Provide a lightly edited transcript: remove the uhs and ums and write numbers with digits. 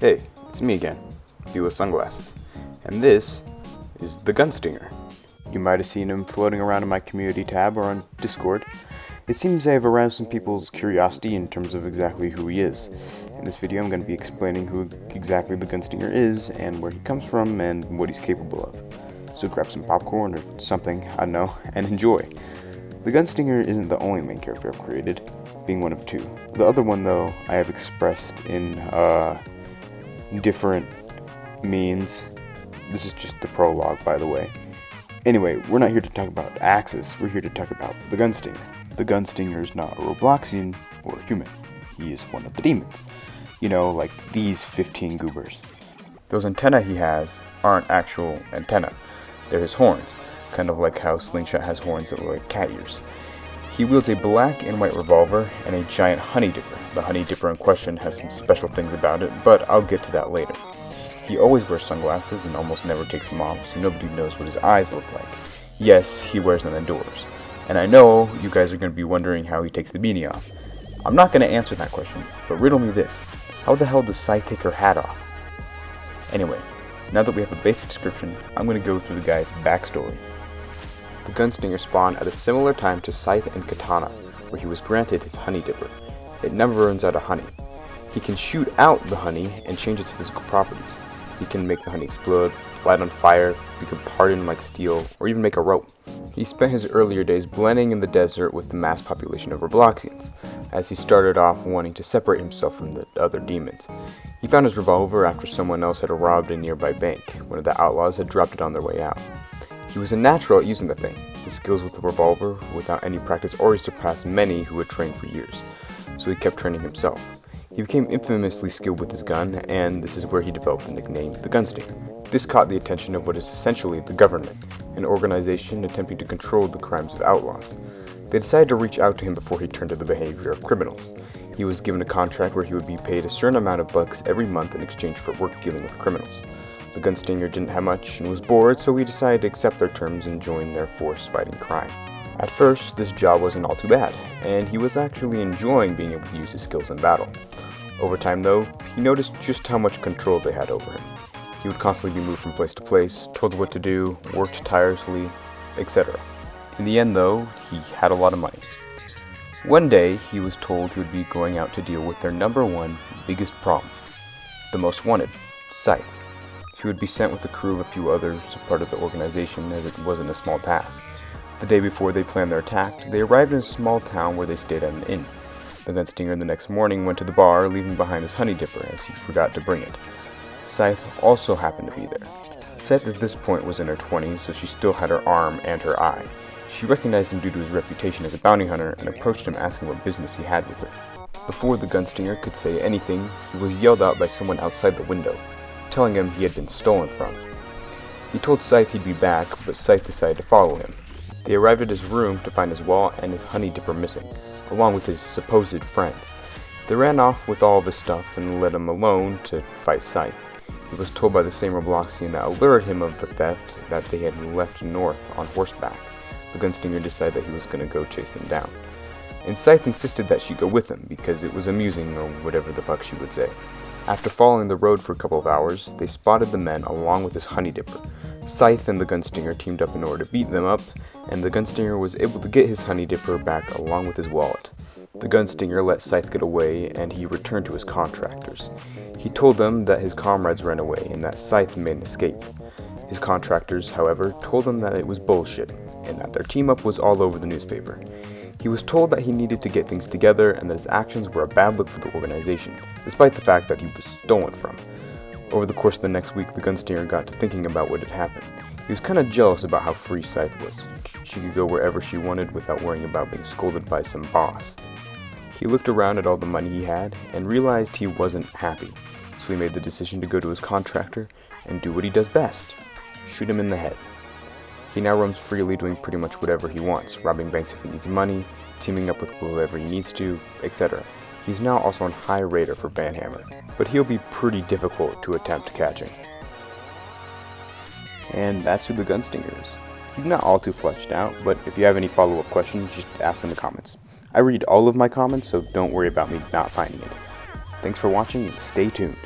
Hey, it's me again, you with sunglasses, and this is the Gunstinger. You might have seen him floating around in my community tab or on Discord. It seems I have aroused some people's curiosity in terms of exactly who he is. In this video I'm going to be explaining who exactly the Gunstinger is and where he comes from and what he's capable of. So grab some popcorn or something, I don't know, and enjoy. The Gunstinger isn't the only main character I've created, being one of two. The other one though I have expressed in different means. This is just the prologue, by the way. Anyway, we're not here to talk about axes, we're here to talk about the Gunstinger. The Gunstinger is not a Robloxian or human. He is one of the demons. You know, like these 15 goobers. Those antennae he has aren't actual antennae. They're his horns, kind of like how Slingshot has horns that look like cat ears. He wields a black and white revolver and a giant honey dipper. The honey dipper in question has some special things about it, but I'll get to that later. He always wears sunglasses and almost never takes them off, so nobody knows what his eyes look like. Yes, he wears them indoors. And I know you guys are going to be wondering how he takes the beanie off. I'm not going to answer that question, but riddle me this. How the hell does Scythe take her hat off? Anyway, now that we have a basic description, I'm going to go through the guy's backstory. The Gunstinger spawned at a similar time to Scythe and Katana, where he was granted his honey dipper. It never runs out of honey. He can shoot out the honey and change its physical properties. He can make the honey explode, light on fire, become hardened like steel, or even make a rope. He spent his earlier days blending in the desert with the mass population of Robloxians, as he started off wanting to separate himself from the other demons. He found his revolver after someone else had robbed a nearby bank. One of the outlaws had dropped it on their way out. He was a natural at using the thing. His skills with the revolver, without any practice, already surpassed many who had trained for years, so he kept training himself. He became infamously skilled with his gun, and this is where he developed the nickname the Gunstinger. This caught the attention of what is essentially the government, an organization attempting to control the crimes of outlaws. They decided to reach out to him before he turned to the behavior of criminals. He was given a contract where he would be paid a certain amount of bucks every month in exchange for work dealing with criminals. The Gunstinger didn't have much and was bored, so he decided to accept their terms and join their force fighting crime. At first, this job wasn't all too bad, and he was actually enjoying being able to use his skills in battle. Over time though, he noticed just how much control they had over him. He would constantly be moved from place to place, told what to do, worked tirelessly, etc. In the end though, he had a lot of money. One day, he was told he would be going out to deal with their number one biggest problem, the most wanted, Scythe. He would be sent with a crew of a few others, part of the organization, as it wasn't a small task. The day before they planned their attack, they arrived in a small town where they stayed at an inn. The Gunstinger the next morning went to the bar, leaving behind his honey dipper as he forgot to bring it. Scythe also happened to be there. Scythe at this point was in her 20s, so she still had her arm and her eye. She recognized him due to his reputation as a bounty hunter and approached him asking what business he had with her. Before the Gunstinger could say anything, he was yelled out by someone outside the window, telling him he had been stolen from. He told Scythe he'd be back, but Scythe decided to follow him. They arrived at his room to find his wallet and his honey dipper missing, along with his supposed friends. They ran off with all of his stuff and let him alone to fight Scythe. He was told by the same Robloxian that alerted him of the theft that they had left north on horseback. The Gunstinger decided that he was going to go chase them down. And Scythe insisted that she go with him because it was amusing or whatever the fuck she would say. After following the road for a couple of hours, they spotted the men along with his honey dipper. Scythe and the Gunstinger teamed up in order to beat them up, and the Gunstinger was able to get his honey dipper back along with his wallet. The Gunstinger let Scythe get away, and he returned to his contractors. He told them that his comrades ran away and that Scythe made an escape. His contractors, however, told him that it was bullshit, and that their team-up was all over the newspaper. He was told that he needed to get things together and that his actions were a bad look for the organization, despite the fact that he was stolen from. Over the course of the next week, the Gunstinger got to thinking about what had happened. He was kind of jealous about how free Scythe was. She could go wherever she wanted without worrying about being scolded by some boss. He looked around at all the money he had and realized he wasn't happy, so he made the decision to go to his contractor and do what he does best: shoot him in the head. He now roams freely, doing pretty much whatever he wants, robbing banks if he needs money, teaming up with whoever he needs to, etc. He's now also on high radar for Banhammer, but he'll be pretty difficult to attempt catching. And that's who the Gunstinger is. He's not all too fleshed out, but if you have any follow-up questions, just ask in the comments. I read all of my comments, so don't worry about me not finding it. Thanks for watching and stay tuned.